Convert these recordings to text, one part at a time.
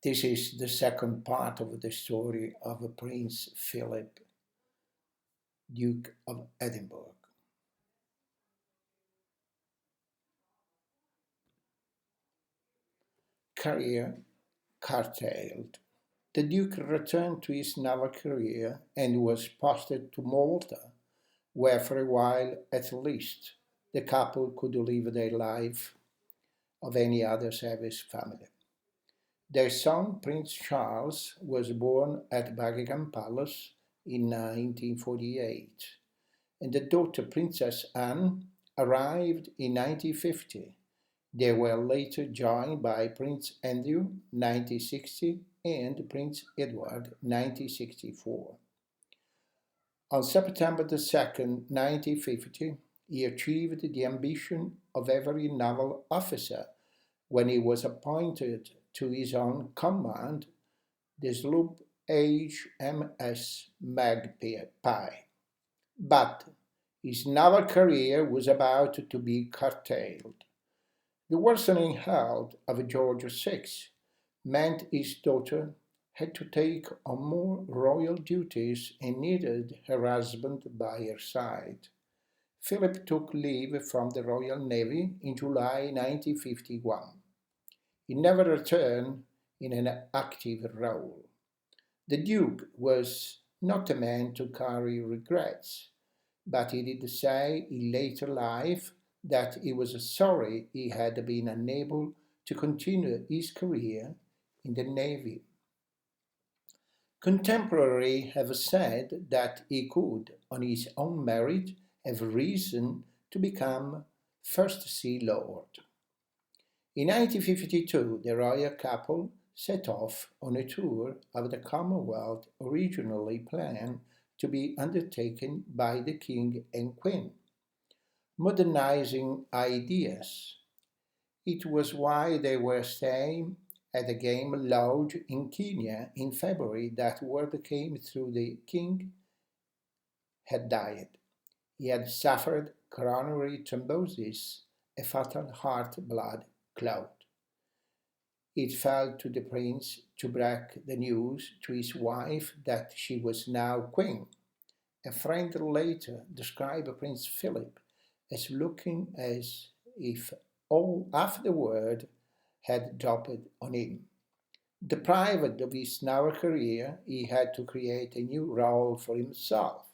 This is the second part of the story of Prince Philip, Duke of Edinburgh. Career curtailed. The Duke returned to his naval career and was posted to Malta, where for a while at least the couple could live their life of any other service family. Their son, Prince Charles, was born at Buckingham Palace in 1948, and the daughter, Princess Anne, arrived in 1950. They were later joined by Prince Andrew, 1960, and Prince Edward, 1964. On September the 2nd, 1950, he achieved the ambition of every naval officer when he was appointed to his own command, the sloop HMS Magpie. But his naval career was about to be curtailed. The worsening health of George VI meant his daughter had to take on more royal duties and needed her husband by her side. Philip took leave from the Royal Navy in July 1951. He never returned in an active role. The Duke was not a man to carry regrets, but he did say in later life that he was sorry he had been unable to continue his career in the Navy. Contemporaries have said that he could, on his own merit, have risen to become First Sea Lord. In 1952, the royal couple set off on a tour of the Commonwealth originally planned to be undertaken by the King and Queen, modernizing ideas. It was while they were staying at the Game Lodge in Kenya in February that word came through the king had died. He had suffered coronary thrombosis, a fatal heart blood clot. It fell to the prince to break the news to his wife that she was now queen. A friend later described Prince Philip as looking as if all half the world had dropped on him. Deprived of his naval career, he had to create a new role for himself,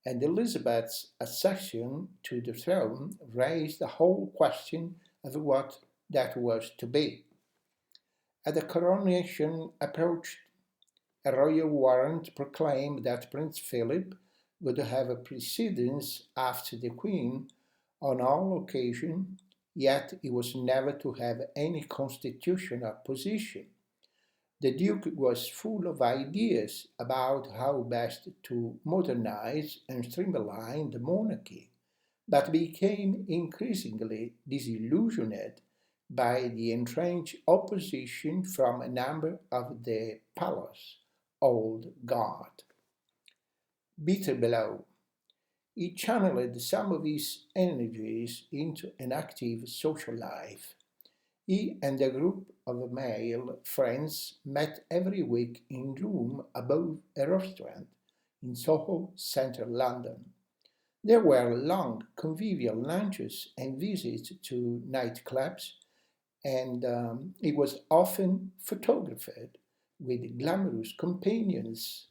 and Elizabeth's accession to the throne raised the whole question of what that was to be. As the coronation approached, a royal warrant proclaimed that Prince Philip would have precedence after the Queen on all occasions, yet he was never to have any constitutional position. The Duke was full of ideas about how best to modernize and streamline the monarchy, but became increasingly disillusioned by the entrenched opposition from a number of the palace old guard. Bitter below, he channeled some of his energies into an active social life. He and a group of male friends met every week in a room above a restaurant in Soho, central London. There were long convivial lunches and visits to nightclubs, and he was often photographed with glamorous companions.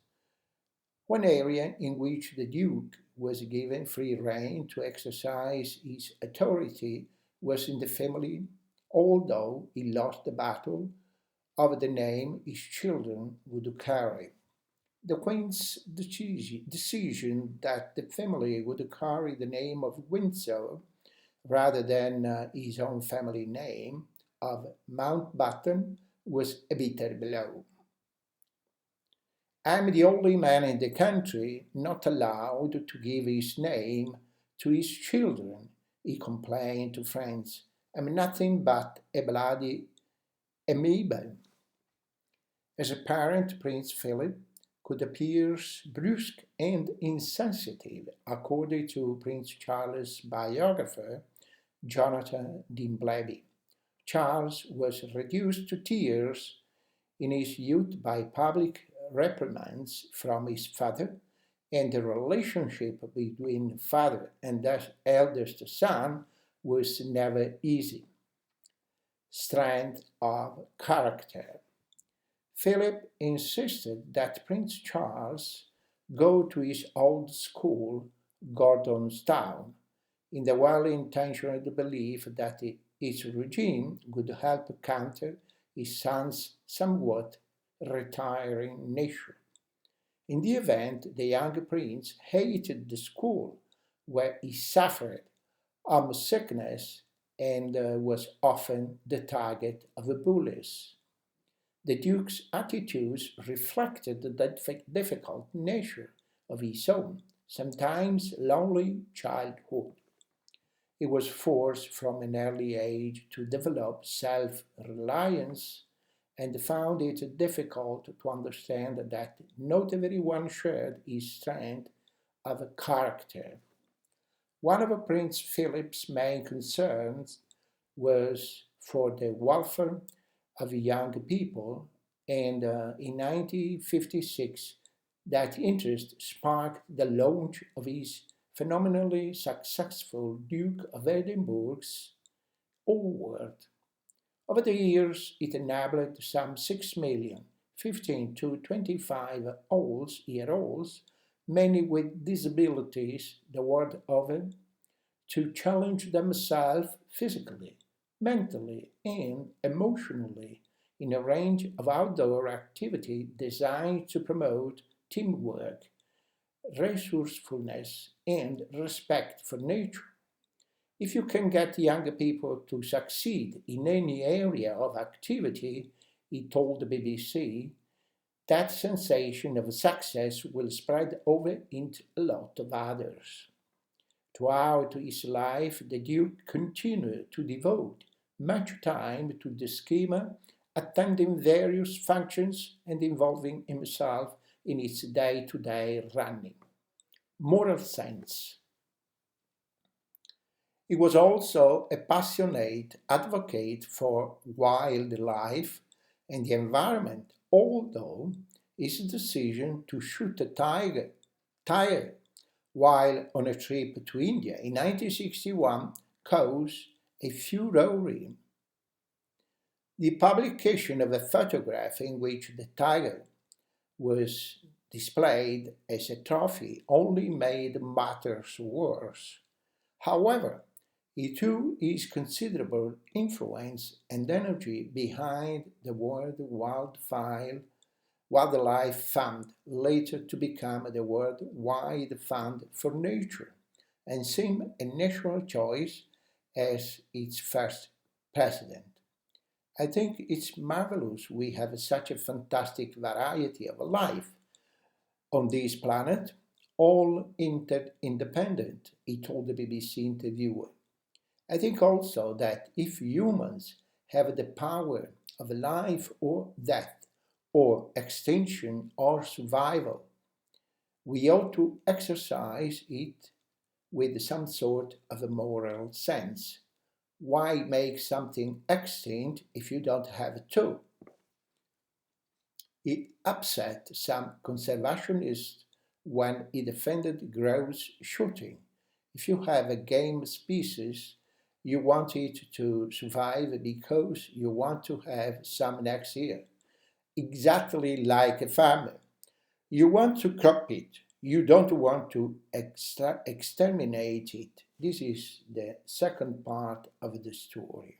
One area in which the Duke was given free rein to exercise his authority was in the family, although he lost the battle over the name his children would carry. The Queen's decision that the family would carry the name of Windsor rather than his own family name of Mountbatten was a bitter blow. I'm the only man in the country not allowed to give his name to his children, he complained to friends. I'm nothing but a bloody amoeba. As a parent, Prince Philip could appear brusque and insensitive, according to Prince Charles' biographer, Jonathan Dimbleby. Charles was reduced to tears in his youth by public reprimands from his father, and the relationship between father and their eldest son was never easy. Strength of character. Philip insisted that Prince Charles go to his old school, Gordonstown, in the well-intentioned belief that its regime would help counter his son's somewhat retiring nature. In the event, the young prince hated the school where he suffered homesickness and was often the target of bullies. The Duke's attitudes reflected the difficult nature of his own, sometimes lonely childhood. He was forced from an early age to develop self reliance and found it difficult to understand that not everyone shared his strength of character. One of Prince Philip's main concerns was for the welfare of young people, and in 1956, that interest sparked the launch of his phenomenally successful Duke of Edinburgh's Award. Over the years, it enabled some 6 million 15 to 25-year-olds, many with disabilities the world over, to challenge themselves physically, mentally, and emotionally in a range of outdoor activity designed to promote teamwork, resourcefulness, and respect for nature. If you can get younger people to succeed in any area of activity, he told the BBC, that sensation of success will spread over into a lot of others. Throughout his life, the Duke continued to devote much time to the schema, attending various functions and involving himself in its day-to-day running. Moral sense. He was also a passionate advocate for wildlife and the environment, although his decision to shoot a tiger while on a trip to India in 1961 caused a furore. The publication of a photograph in which the tiger was displayed as a trophy only made matters worse. However, he too is considerable influence and energy behind the World Wildlife Fund, later to become the Worldwide Fund for Nature, and seemed a natural choice as its first president. I think it's marvelous we have such a fantastic variety of life on this planet, all interdependent, he told the BBC interviewer. I think also that if humans have the power of life or death, or extinction or survival, we ought to exercise it with some sort of a moral sense. Why make something extinct if you don't have to? It upset some conservationists when he defended grouse shooting. If you have a game species, you want it to survive because you want to have some next year. Exactly like a farmer. You want to crop it. You don't want to exterminate it. This is the second part of the story.